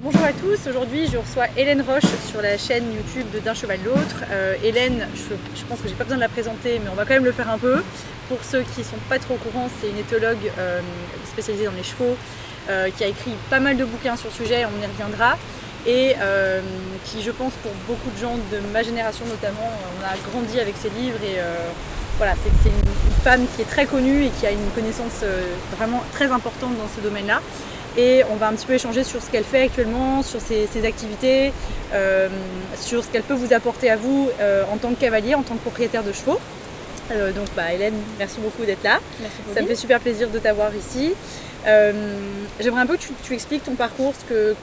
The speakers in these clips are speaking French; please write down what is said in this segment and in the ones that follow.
Bonjour à tous, aujourd'hui je reçois Hélène Roche sur la chaîne YouTube de D'un cheval l'autre. Hélène, je pense que j'ai pas besoin de la présenter, mais on va quand même le faire un peu. Pour ceux qui ne sont pas trop au courant, c'est une éthologue spécialisée dans les chevaux, qui a écrit pas mal de bouquins sur le sujet, on y reviendra, et qui, je pense, pour beaucoup de gens de ma génération notamment, on a grandi avec ses livres, et voilà, c'est une femme qui est très connue et qui a une connaissance vraiment très importante dans ce domaine-là. Et on va un petit peu échanger sur ce qu'elle fait actuellement, sur ses activités, sur ce qu'elle peut vous apporter à vous en tant que cavalier, en tant que propriétaire de chevaux. Donc Hélène, merci beaucoup d'être là. Merci beaucoup. Ça me fait super plaisir de t'avoir ici. J'aimerais un peu que tu expliques ton parcours, ce que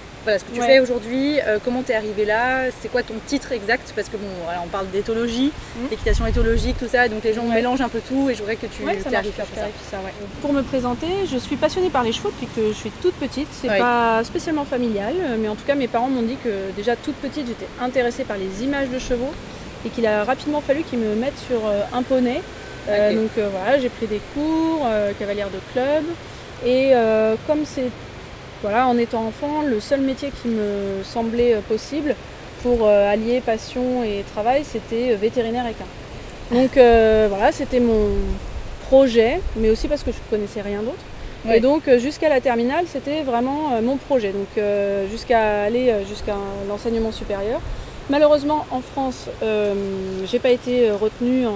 tu fais aujourd'hui, comment tu es arrivé là, c'est quoi ton titre exact, parce que bon, voilà, on parle d'éthologie, d'équitation éthologique, tout ça, donc les gens mélangent un peu tout et je voudrais que tu clarifies ça. Pour me présenter, je suis passionnée par les chevaux depuis que je suis toute petite. C'est pas spécialement familial, mais en tout cas mes parents m'ont dit que déjà toute petite j'étais intéressée par les images de chevaux et qu'il a rapidement fallu qu'ils me mettent sur un poney. Donc voilà, j'ai pris des cours, cavalière de club, et comme c'est en étant enfant, le seul métier qui me semblait possible pour allier passion et travail, c'était vétérinaire équin. Donc voilà, c'était mon projet, mais aussi parce que je ne connaissais rien d'autre. Et donc jusqu'à la terminale, c'était vraiment mon projet, donc jusqu'à aller jusqu'à l'enseignement supérieur. Malheureusement, en France, j'ai pas été retenue en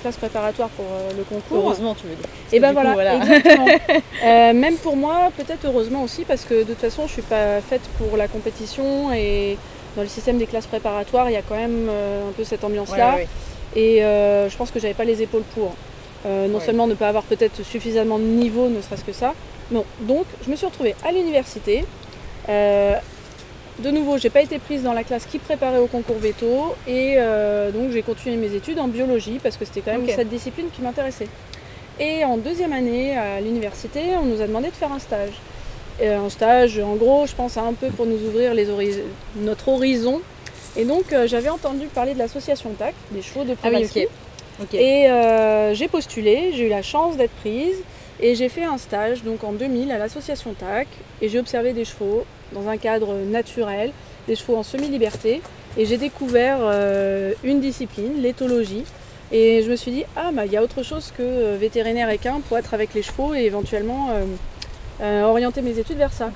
classe préparatoire pour le concours. Heureusement, tu veux dire. Et ben voilà, exactement. Même pour moi, peut-être heureusement aussi, parce que de toute façon, je suis pas faite pour la compétition et dans le système des classes préparatoires, il y a quand même un peu cette ambiance-là. Et je pense que j'avais pas les épaules pour. Non seulement ne pas avoir peut-être suffisamment de niveau, ne serait-ce que ça. Non. Donc, je me suis retrouvée à l'université. De nouveau, j'ai pas été prise dans la classe qui préparait au concours veto et donc j'ai continué mes études en biologie parce que c'était quand même cette discipline qui m'intéressait. Et en deuxième année à l'université, on nous a demandé de faire un stage. Et un stage, en gros, je pense un peu pour nous ouvrir notre horizon. Et donc j'avais entendu parler de l'association TAC, des chevaux de primatie. Et j'ai postulé, j'ai eu la chance d'être prise. Et j'ai fait un stage donc en 2000 à l'association TAC et j'ai observé des chevaux dans un cadre naturel, des chevaux en semi-liberté, et j'ai découvert une discipline, l'éthologie, et je me suis dit il y a autre chose que vétérinaire équin pour être avec les chevaux et éventuellement orienter mes études vers ça.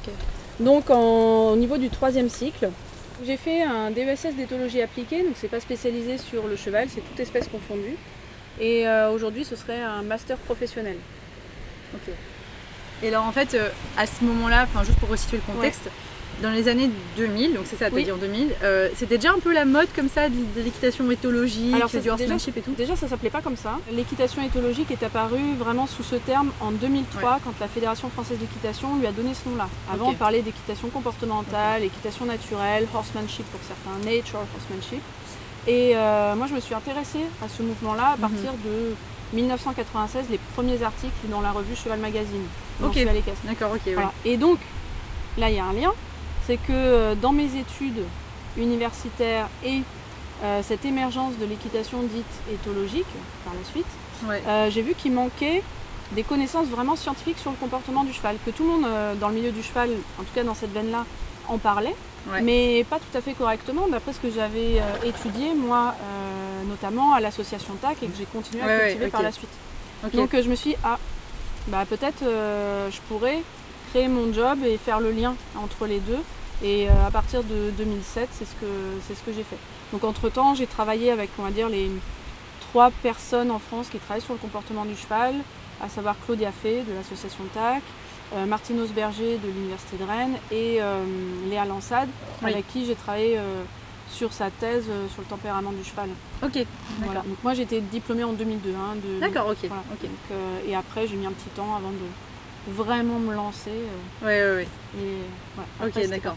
Donc au niveau du 3e cycle, j'ai fait un DESS d'éthologie appliquée, donc c'est pas spécialisé sur le cheval, c'est toute espèce confondue, et aujourd'hui ce serait un master professionnel. Et alors en fait, à ce moment-là, juste pour resituer le contexte, dans les années 2000, donc c'est ça, tu as dit en 2000, c'était déjà un peu la mode comme ça de l'équitation éthologique, du horsemanship et tout. Déjà ça s'appelait pas comme ça. L'équitation éthologique est apparue vraiment sous ce terme en 2003 quand la Fédération française d'équitation lui a donné ce nom-là. Avant on parlait d'équitation comportementale, équitation naturelle, horsemanship pour certains, nature horsemanship. Et moi je me suis intéressée à ce mouvement-là à partir de 1996, les premiers articles dans la revue Cheval Magazine. D'accord, voilà. Et donc, là il y a un lien, c'est que dans mes études universitaires et cette émergence de l'équitation dite éthologique par la suite, j'ai vu qu'il manquait des connaissances vraiment scientifiques sur le comportement du cheval, que tout le monde dans le milieu du cheval, en tout cas dans cette veine-là, en parlait, mais pas tout à fait correctement, d'après ce que j'avais étudié, moi, notamment à l'association TAC, et que j'ai continué à cultiver par la suite. Donc je me suis dit, peut-être je pourrais créer mon job et faire le lien entre les deux, et à partir de 2007, c'est ce que j'ai fait. Donc entre-temps, j'ai travaillé avec, on va dire, les 3 personnes en France qui travaillent sur le comportement du cheval, à savoir Claudia Fay de l'association TAC, Martine Osberger de l'Université de Rennes et Léa Lansade, avec qui j'ai travaillé sur sa thèse sur le tempérament du cheval. Voilà. Donc moi j'ai été diplômée en 2002. D'accord, Donc, et après j'ai mis un petit temps avant de vraiment me lancer. Et voilà, d'accord.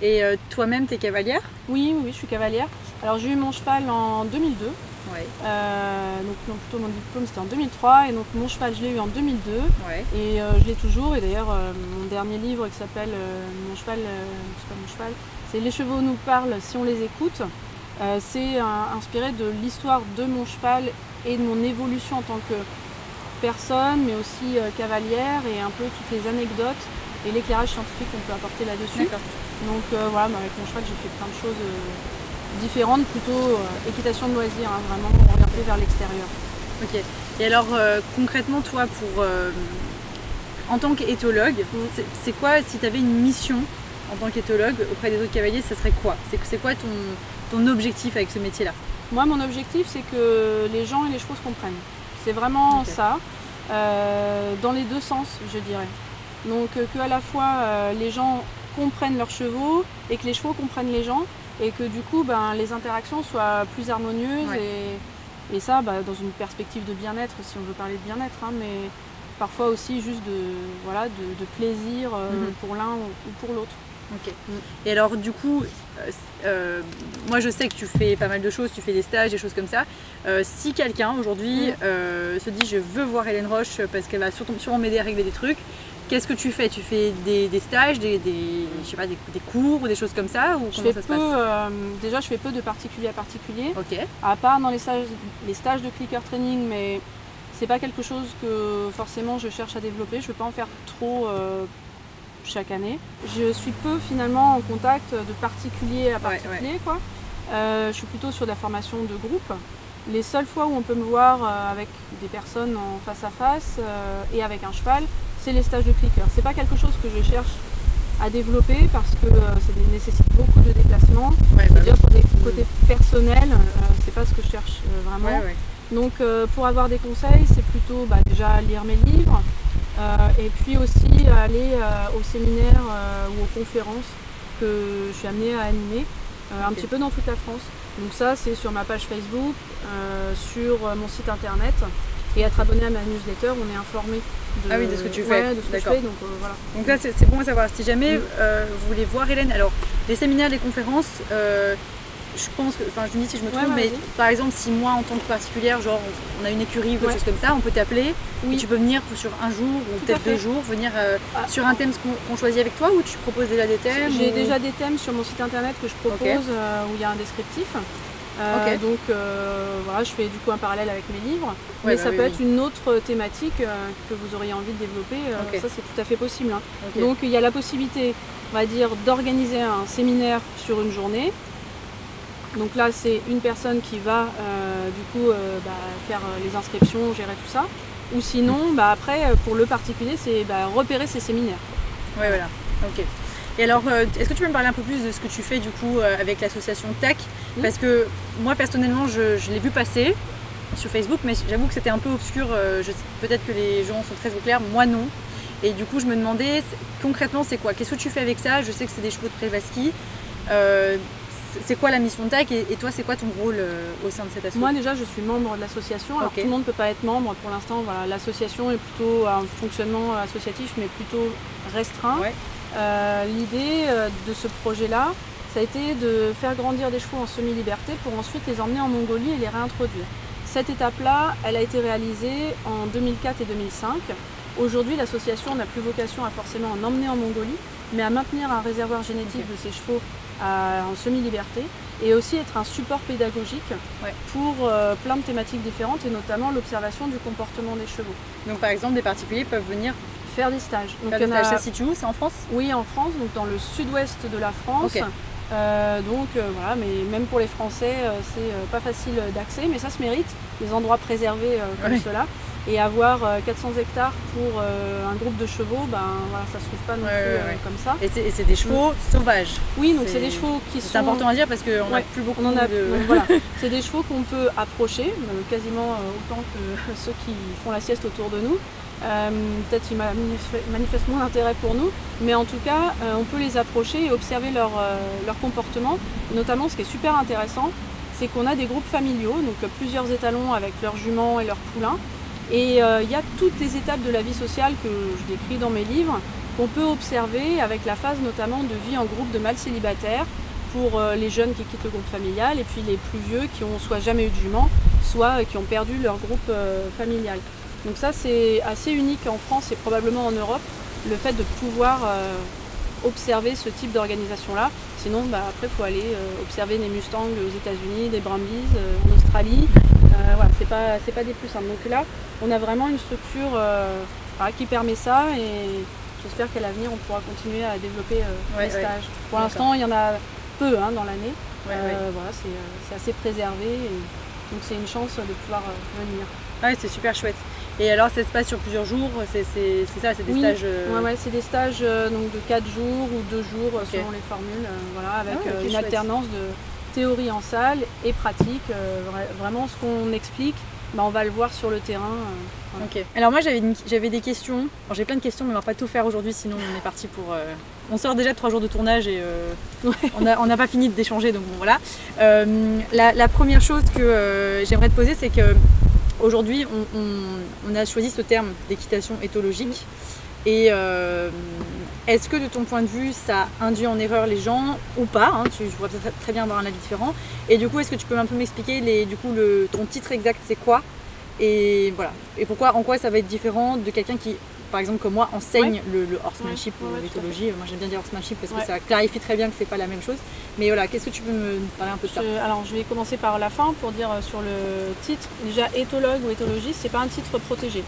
Et toi-même, tu es cavalière? Oui, je suis cavalière. Alors j'ai eu mon cheval en 2002. Donc plutôt mon diplôme c'était en 2003 et donc mon cheval je l'ai eu en 2002 et je l'ai toujours, et d'ailleurs mon dernier livre qui s'appelle Mon cheval, c'est pas mon cheval, c'est Les chevaux nous parlent si on les écoute, C'est inspiré de l'histoire de mon cheval et de mon évolution en tant que personne, mais aussi cavalière, et un peu toutes les anecdotes et l'éclairage scientifique qu'on peut apporter là-dessus. Donc voilà, avec mon cheval, j'ai fait plein de choses différentes, plutôt équitation de loisirs, hein, vraiment orientée vers l'extérieur. Ok. Et alors concrètement, toi, en tant qu'éthologue, c'est quoi, si tu avais une mission en tant qu'éthologue auprès des autres cavaliers, ce serait quoi? C'est quoi ton objectif avec ce métier-là? Moi, mon objectif, c'est que les gens et les chevaux se comprennent. C'est vraiment ça, dans les deux sens, je dirais. Donc qu'à la fois les gens comprennent leurs chevaux et que les chevaux comprennent les gens, et que du coup les interactions soient plus harmonieuses, et ça dans une perspective de bien-être, si on veut parler de bien-être, hein, mais parfois aussi juste de plaisir pour l'un ou pour l'autre. Ok. Et alors du coup, moi je sais que tu fais pas mal de choses, tu fais des stages, des choses comme ça. Si quelqu'un aujourd'hui se dit je veux voir Hélène Roche parce qu'elle va sûrement m'aider à régler des trucs, qu'est-ce que tu fais? Tu fais des stages, je sais pas, des cours ou des choses comme ça, ou comment ça se passe? Déjà je fais peu de particulier à particulier, okay. À part dans les stages de clicker training, mais c'est pas quelque chose que forcément je cherche à développer, je ne veux pas en faire trop chaque année. Je suis peu finalement en contact de particulier à particulier, quoi. Je suis plutôt sur de la formation de groupe. Les seules fois où on peut me voir avec des personnes en face à face et avec un cheval, c'est les stages de clicker. C'est pas quelque chose que je cherche à développer parce que ça nécessite beaucoup de déplacements. Déjà pour des côtés personnels, c'est pas ce que je cherche vraiment. Donc pour avoir des conseils, c'est plutôt déjà lire mes livres, et puis aussi aller aux séminaires ou aux conférences que je suis amenée à animer un petit peu dans toute la France. Donc ça, c'est sur ma page Facebook, sur mon site internet, et être abonné à ma newsletter, on est informé de ce que tu fais. De ce que je fais, donc voilà. Donc là, c'est bon à savoir. Si jamais vous voulez voir Hélène, alors les séminaires, les conférences, je pense que, enfin je me dis si je me trompe, mais par exemple si moi en tant que particulière, genre on a une écurie ou quelque chose comme ça, on peut t'appeler, et tu peux venir sur un jour ou peut-être 2 jours, venir sur un thème qu'on choisit avec toi, ou tu proposes déjà des thèmes? J'ai déjà des thèmes sur mon site internet que je propose, où il y a un descriptif. Donc voilà, je fais du coup un parallèle avec mes livres, mais ça peut être une autre thématique que vous auriez envie de développer, ça c'est tout à fait possible, hein. Donc il y a la possibilité, on va dire, d'organiser un séminaire sur une journée. Donc là c'est une personne qui va du coup faire les inscriptions, gérer tout ça, ou sinon après pour le particulier c'est repérer ses séminaires. Ouais, voilà, ok. Et alors, est-ce que tu peux me parler un peu plus de ce que tu fais du coup avec l'association TAC? Parce que moi personnellement je l'ai vu passer sur Facebook, mais j'avoue que c'était un peu obscur, peut-être que les gens sont très au clair, moi non. Et du coup je me demandais concrètement c'est quoi? Qu'est-ce que tu fais avec ça? Je sais que c'est des chevaux de Prevasky. C'est quoi la mission de TAC, et toi c'est quoi ton rôle au sein de cette association? Moi déjà je suis membre de l'association, alors tout le monde ne peut pas être membre pour l'instant, voilà, l'association est plutôt un fonctionnement associatif mais plutôt restreint. L'idée de ce projet-là, ça a été de faire grandir des chevaux en semi-liberté pour ensuite les emmener en Mongolie et les réintroduire. Cette étape-là, elle a été réalisée en 2004 et 2005. Aujourd'hui, l'association n'a plus vocation à forcément en emmener en Mongolie, mais à maintenir un réservoir génétique de ces chevaux en semi-liberté, et aussi être un support pédagogique pour plein de thématiques différentes, et notamment l'observation du comportement des chevaux. Donc par exemple, des particuliers peuvent venir faire des stages. Donc ça se situe où? C'est en France? Oui, en France, donc dans le sud-ouest de la France. Voilà, mais même pour les Français, c'est pas facile d'accès, mais ça se mérite, des endroits préservés comme cela. Et avoir 400 hectares pour un groupe de chevaux, voilà, ça se trouve pas non plus comme ça. Et c'est des chevaux sauvages? Oui, donc c'est des chevaux qui sont... C'est important à dire parce qu'on n'a plus beaucoup de... Voilà. C'est des chevaux qu'on peut approcher, quasiment autant que ceux qui font la sieste autour de nous. Peut-être qu'ils manifestent moins d'intérêt pour nous, mais en tout cas on peut les approcher et observer leur comportement. Et notamment ce qui est super intéressant, c'est qu'on a des groupes familiaux, donc plusieurs étalons avec leurs juments et leurs poulains, et il y a toutes les étapes de la vie sociale que je décris dans mes livres qu'on peut observer, avec la phase notamment de vie en groupe de mâles célibataires pour les jeunes qui quittent le groupe familial, et puis les plus vieux qui ont soit jamais eu de jument, soit qui ont perdu leur groupe familial. Donc ça c'est assez unique en France et probablement en Europe, le fait de pouvoir observer ce type d'organisation-là. Sinon, après, il faut aller observer des Mustangs aux États-Unis, des Brumbies en Australie. Voilà, c'est pas des plus simples. Donc là, on a vraiment une structure qui permet ça et j'espère qu'à l'avenir, on pourra continuer à développer les stages. Pour l'instant, il y en a peu dans l'année. Voilà, c'est assez préservé. Donc c'est une chance de pouvoir venir. Ouais, c'est super chouette. Et alors ça se passe sur plusieurs jours, c'est ça, c'est des stages Ouais, c'est des stages donc de 4 jours ou 2 jours selon les formules, voilà, avec une alternance de théorie en salle et pratique. Vraiment ce qu'on explique, on va le voir sur le terrain. Voilà. Ok. Alors moi j'avais des questions, j'ai plein de questions mais on va pas tout faire aujourd'hui sinon on est parti pour... On sort déjà de 3 jours de tournage et on n'a pas fini d'échanger donc bon voilà. La première chose que j'aimerais te poser c'est que aujourd'hui, on a choisi ce terme d'équitation éthologique et est-ce que de ton point de vue, ça induit en erreur les gens ou pas Je pourrais peut-être très bien avoir un avis différent. Et du coup, est-ce que tu peux un peu m'expliquer ton titre exact, c'est quoi? Et voilà. Et pourquoi, en quoi ça va être différent de quelqu'un qui, par exemple comme moi, enseigne le horsemanship ou l'éthologie. Moi j'aime bien dire horsemanship parce que ça clarifie très bien que c'est pas la même chose. Mais voilà, qu'est-ce que tu peux me parler un peu de ça? Alors je vais commencer par la fin pour dire sur le titre. Déjà éthologue ou éthologiste, c'est pas un titre protégé.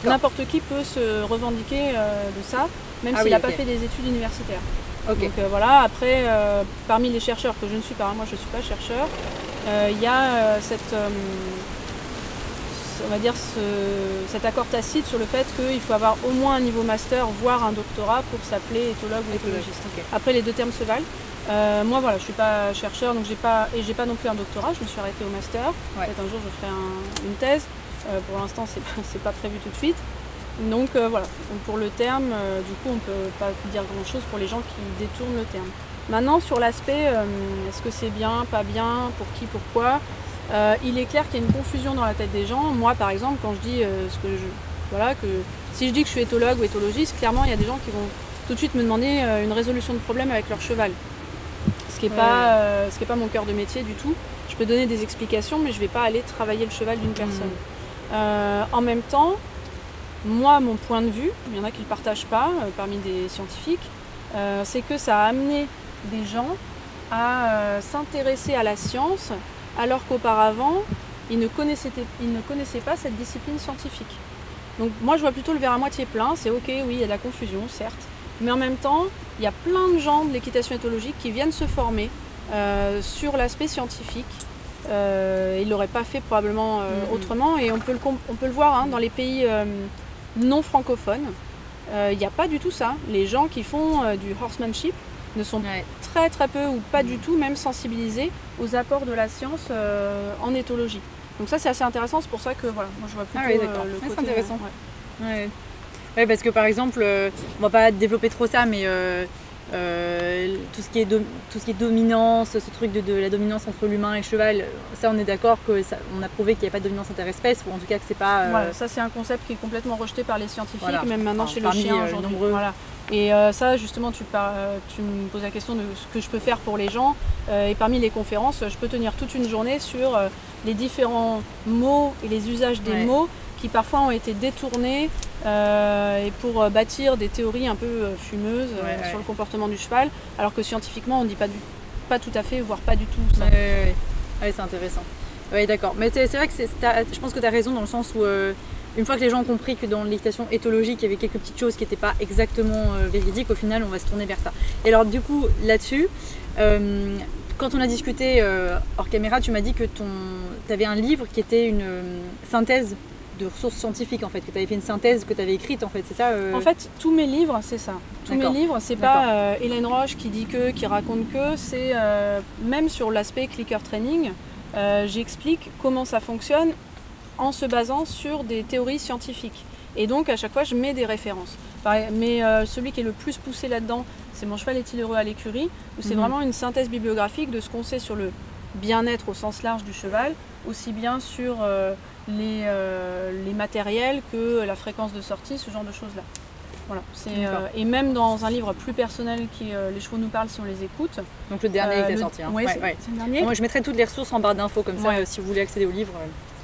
N'importe qui peut se revendiquer de ça, même s'il n'a pas fait des études universitaires. Donc voilà, après, parmi les chercheurs que je ne suis pas, moi je ne suis pas chercheur, il y a on va dire cet accord tacite sur le fait qu'il faut avoir au moins un niveau master, voire un doctorat pour s'appeler éthologue ou éthologiste. Après les deux termes se valent. Moi voilà, je suis pas chercheur donc j'ai pas non plus un doctorat, je me suis arrêtée au master. Peut-être un jour je ferai une thèse. Pour l'instant c'est pas prévu tout de suite. Donc voilà, donc, pour le terme, du coup on peut pas dire grand chose pour les gens qui détournent le terme. Maintenant sur l'aspect, est-ce que c'est bien, pas bien, pour qui, pourquoi, il est clair qu'il y a une confusion dans la tête des gens. Moi par exemple quand je dis si je dis que je suis éthologue ou éthologiste, clairement il y a des gens qui vont tout de suite me demander une résolution de problème avec leur cheval. Ce qui n'est pas mon cœur de métier du tout. Je peux donner des explications mais je ne vais pas aller travailler le cheval d'une personne. En même temps, moi mon point de vue, il y en a qui ne le partagent pas parmi des scientifiques, c'est que ça a amené des gens à s'intéresser à la science alors qu'auparavant, ils ne connaissaient pas cette discipline scientifique. Donc moi je vois plutôt le verre à moitié plein, c'est ok, oui, il y a de la confusion, certes, mais en même temps, il y a plein de gens de l'équitation éthologique qui viennent se former sur l'aspect scientifique. Ils ne l'auraient pas fait probablement autrement, et on peut le voir dans les pays non francophones. Il n'y a pas du tout ça. Les gens qui font du horsemanship ne sont très très peu ou pas du tout même sensibilisés aux apports de la science en éthologie. Donc ça c'est assez intéressant, c'est pour ça que voilà, moi je vois plutôt le côté... C'est intéressant. Ouais, parce que par exemple, on va pas développer trop ça, mais tout ce qui est dominance, ce truc de la dominance entre l'humain et le cheval, ça on est d'accord qu'on a prouvé qu'il n'y a pas de dominance interespèce, ou en tout cas que c'est pas... Voilà, ça c'est un concept qui est complètement rejeté par les scientifiques, même maintenant chez le chien aujourd'hui. Voilà. Et ça justement tu me poses la question de ce que je peux faire pour les gens, et parmi les conférences, je peux tenir toute une journée sur les différents mots et les usages des mots qui parfois ont été détournés et pour bâtir des théories un peu fumeuses sur le comportement du cheval, alors que scientifiquement on ne dit pas tout à fait, voire pas du tout ça. Ouais, c'est intéressant. Oui, d'accord. Mais c'est vrai que je pense que tu as raison dans le sens où une fois que les gens ont compris que dans l'équitation éthologique il y avait quelques petites choses qui n'étaient pas exactement véridiques, au final on va se tourner vers ça. Et alors du coup là-dessus, quand on a discuté hors caméra, tu m'as dit que tu avais un livre qui était une synthèse de ressources scientifiques en fait, que tu avais fait une synthèse que tu avais écrite en fait, c'est ça En fait, tous mes livres, c'est ça. Tous mes livres, c'est pas Hélène Roche qui dit qui raconte que, c'est même sur l'aspect clicker training, j'explique comment ça fonctionne en se basant sur des théories scientifiques. Et donc à chaque fois, je mets des références. Mais celui qui est le plus poussé là-dedans, c'est Mon cheval est-il heureux à l'écurie, où c'est vraiment une synthèse bibliographique de ce qu'on sait sur le bien-être au sens large du cheval, aussi bien sur les matériels que la fréquence de sortie, ce genre de choses-là. Voilà, et même dans un livre plus personnel qui est Les chevaux nous parlent si on les écoute. Donc le dernier qui est sorti. Oui, c'est le dernier. Moi, je mettrai toutes les ressources en barre d'infos comme ça si vous voulez accéder au livre.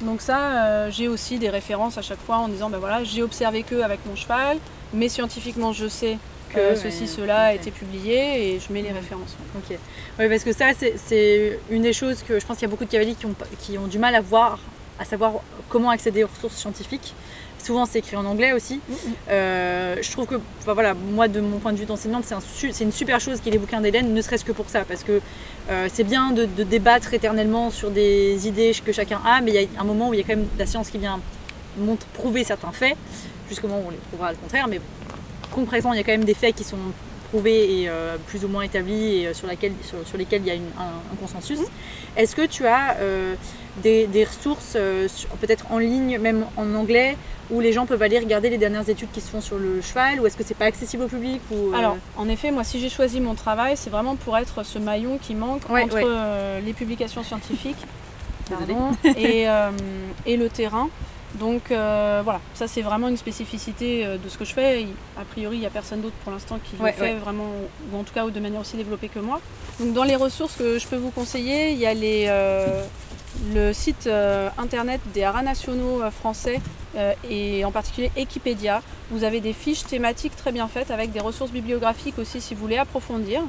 Donc ça, j'ai aussi des références à chaque fois en disant voilà, j'ai observé que avec mon cheval, mais scientifiquement je sais que cela a été publié et je mets les références. Ok. Oui, parce que ça, c'est une des choses que je pense qu'il y a beaucoup de cavaliers qui ont du mal à savoir comment accéder aux ressources scientifiques. Souvent, c'est écrit en anglais aussi. Je trouve que, voilà, moi, de mon point de vue d'enseignante, c'est une super chose qu'il y ait les bouquins d'Hélène, ne serait-ce que pour ça, parce que c'est bien de débattre éternellement sur des idées que chacun a, mais il y a un moment où il y a quand même la science qui vient prouver certains faits, jusqu'au moment où on les prouvera le contraire, mais concrètement, il y a quand même des faits qui sont prouvés et plus ou moins établis et sur lesquels il y a un consensus. Est-ce que tu as des ressources, peut-être en ligne, même en anglais, où les gens peuvent aller regarder les dernières études qui se font sur le cheval, ou est-ce que c'est pas accessible au public Alors, en effet, moi, si j'ai choisi mon travail, c'est vraiment pour être ce maillon qui manque entre les publications scientifiques et le terrain. Donc voilà, ça c'est vraiment une spécificité de ce que je fais. A priori, il n'y a personne d'autre pour l'instant qui le fait vraiment, ou en tout cas de manière aussi développée que moi. Donc dans les ressources que je peux vous conseiller, il y a le site internet des haras nationaux français et en particulier Equipédia. Vous avez des fiches thématiques très bien faites avec des ressources bibliographiques aussi si vous voulez approfondir.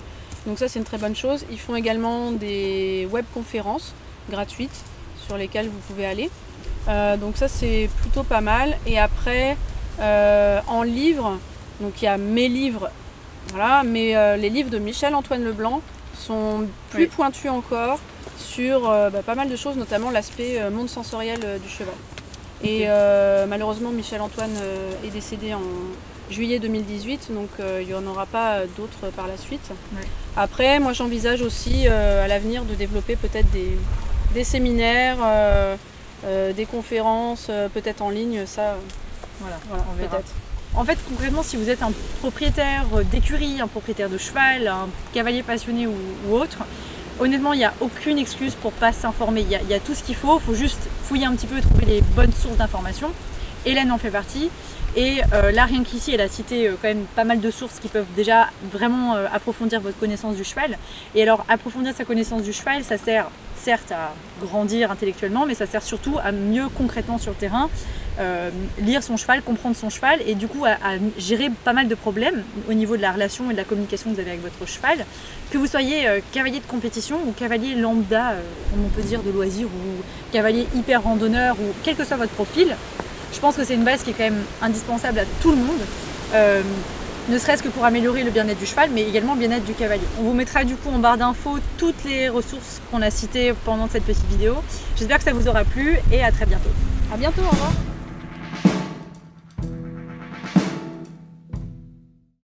Donc ça c'est une très bonne chose. Ils font également des webconférences gratuites sur lesquelles vous pouvez aller. Donc ça c'est plutôt pas mal. Et après en livres, donc il y a mes livres, voilà, mais les livres de Michel-Antoine Leblanc sont plus pointus encore sur pas mal de choses, notamment l'aspect monde sensoriel du cheval. Et malheureusement Michel-Antoine est décédé en juillet 2018, donc il n'y en aura pas d'autres par la suite. Après moi j'envisage aussi à l'avenir de développer peut-être des séminaires, des conférences, peut-être en ligne, ça, voilà on verra. Peut-être. En fait, concrètement, si vous êtes un propriétaire d'écurie, un propriétaire de cheval, un cavalier passionné ou autre, honnêtement, il n'y a aucune excuse pour ne pas s'informer. Il y a tout ce qu'il faut juste fouiller un petit peu et trouver les bonnes sources d'informations. Hélène en fait partie. Et là, rien qu'ici, elle a cité quand même pas mal de sources qui peuvent déjà vraiment approfondir votre connaissance du cheval. Et alors, approfondir sa connaissance du cheval, ça sert certes à grandir intellectuellement, mais ça sert surtout à mieux concrètement sur le terrain, lire son cheval, comprendre son cheval et du coup à gérer pas mal de problèmes au niveau de la relation et de la communication que vous avez avec votre cheval. Que vous soyez cavalier de compétition ou cavalier lambda, comme on peut dire, de loisir, ou cavalier hyper randonneur, ou quel que soit votre profil, je pense que c'est une base qui est quand même indispensable à tout le monde, ne serait-ce que pour améliorer le bien-être du cheval, mais également le bien-être du cavalier. On vous mettra du coup en barre d'infos toutes les ressources qu'on a citées pendant cette petite vidéo. J'espère que ça vous aura plu et à très bientôt. À bientôt, au revoir.